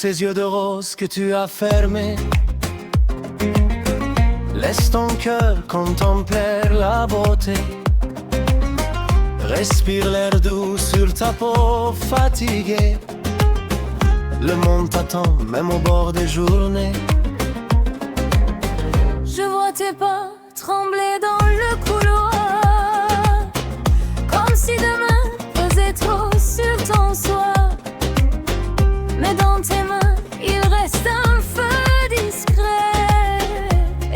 ces yeux de rose que tu as fermés. Laisse ton cœur contempler la beauté. Respire l'air doux sur ta peau fatiguée. Le monde t'attend même au bord des journées. Je vois tes pas trembler dans le couloir, comme si demain pesait trop sur ton soir. Mais dans tes mains, il reste un feu discret,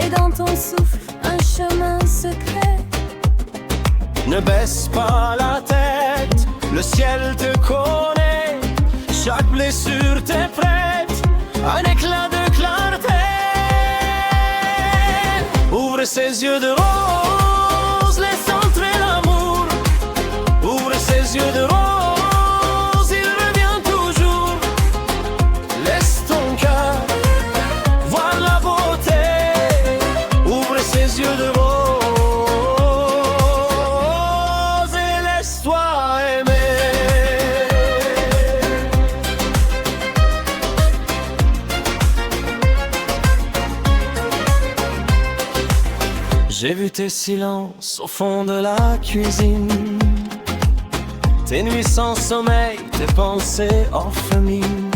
et dans ton souffle, un chemin secret. Ne baisse pas la tête, le ciel te connaît. Chaque blessure t'est prête, un éclat de clarté. Ouvre ses yeux de rose, laisse entrer l'amour. Ouvre ses yeux de rose, il revient toujours. Laisse ton cœur voir la beauté. Ouvre ses yeux de rose. J'ai vu tes silences au fond de la cuisine, tes nuits sans sommeil, tes pensées orphelines.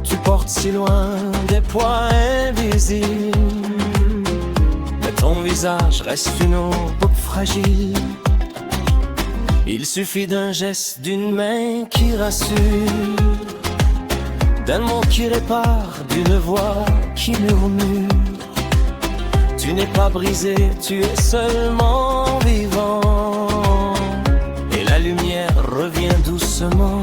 Tu portes si loin des poids invisibles, mais ton visage reste une aube fragile. Il suffit d'un geste, d'une main qui rassure, d'un mot qui répare, d'une voix qui murmure. Tu n'es pas brisé, tu es seulement vivant, et la lumière revient doucement.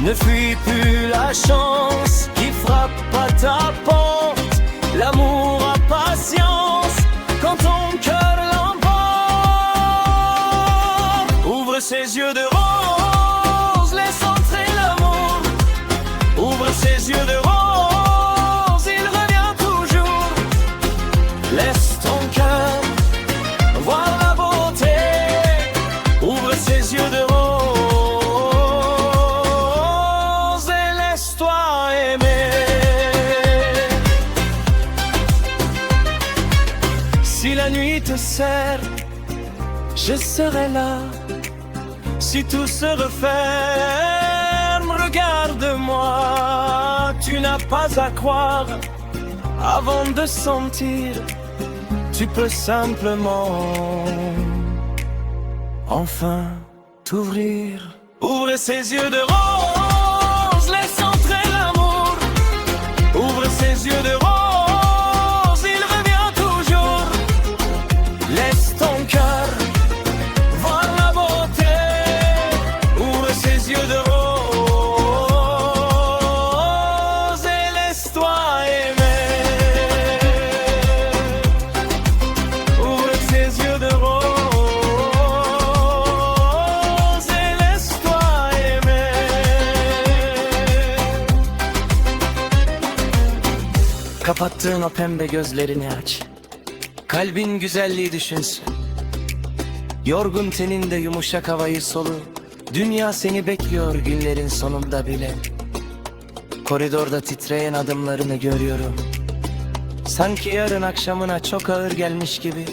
Ne fuis plus la chance qui frappe à ta porte. L'amour a patience quand ton cœur l'emporte. Ouvre ses yeux de rose, laisse entrer l'amour. Ouvre ses yeux de rose. Laisse ton cœur voir la beauté. Ouvre ses yeux de rose et laisse-toi aimer. Si la nuit te serre, je serai là. Si tout se referme, regarde-moi. Tu n'as pas à croire avant de sentir. Tu peux simplement enfin t'ouvrir. Ouvre ses yeux de rose, laisse entrer l'amour. Ouvre ses yeux de rose, il revient toujours. Laisse ton cœur voir la beauté. Ouvre ses yeux de rose et laisse-toi aimer. Kapattığın o pembe gözlerini aç. Kalbin güzelliği düşünsün. Yorgun teninde yumuşak havayı solu. Dünya seni bekliyor günlerin sonunda bile. Koridorda titreyen adımlarını görüyorum. Sanki yarın akşamına çok ağır gelmiş gibi.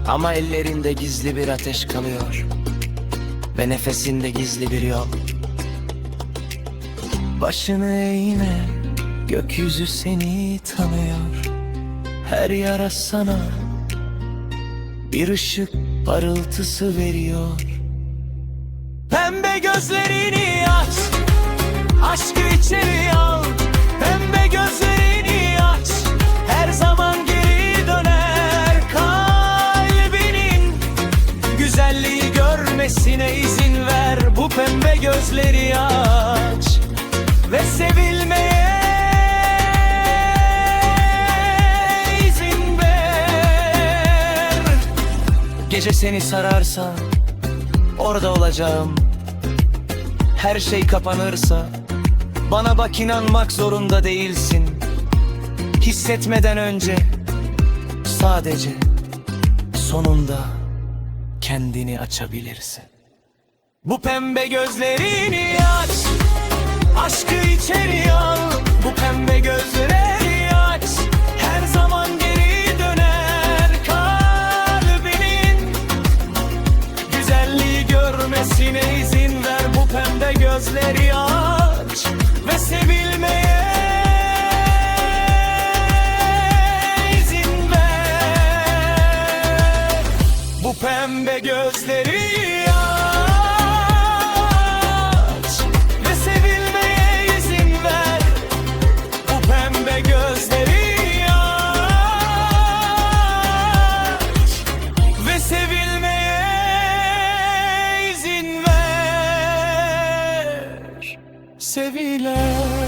Ama ellerinde gizli bir ateş kalıyor. Ve nefesinde gizli bir yol. Başını eğme. Gökyüzü seni tanıyor. Her yara sana bir ışık parıltısı veriyor. Pembe gözlerini aç, aşkı içeri al. Pembe gözlerini aç, her zaman geri döner. Kalbinin güzelliği görmesine izin ver. Bu pembe gözleri aç ve sevilmeye gece seni sararsa orada olacağım. Her şey kapanırsa bana bak, inanmak zorunda değilsin. Hissetmeden önce sadece sonunda kendini açabilirsin. Bu pembe gözlerini aç, Aşkı içeri al, bu pembe gözleri aç. Her zaman geri döner kalbinin. Güzelliği görmesine izin ver, bu pembe gözleri aç. Ve sevilmeye izin ver. Bu pembe gözleri aç ve sevilmeye izin ver. Bu pembe gözleri aç ve sevilmeye izin ver. Sevilen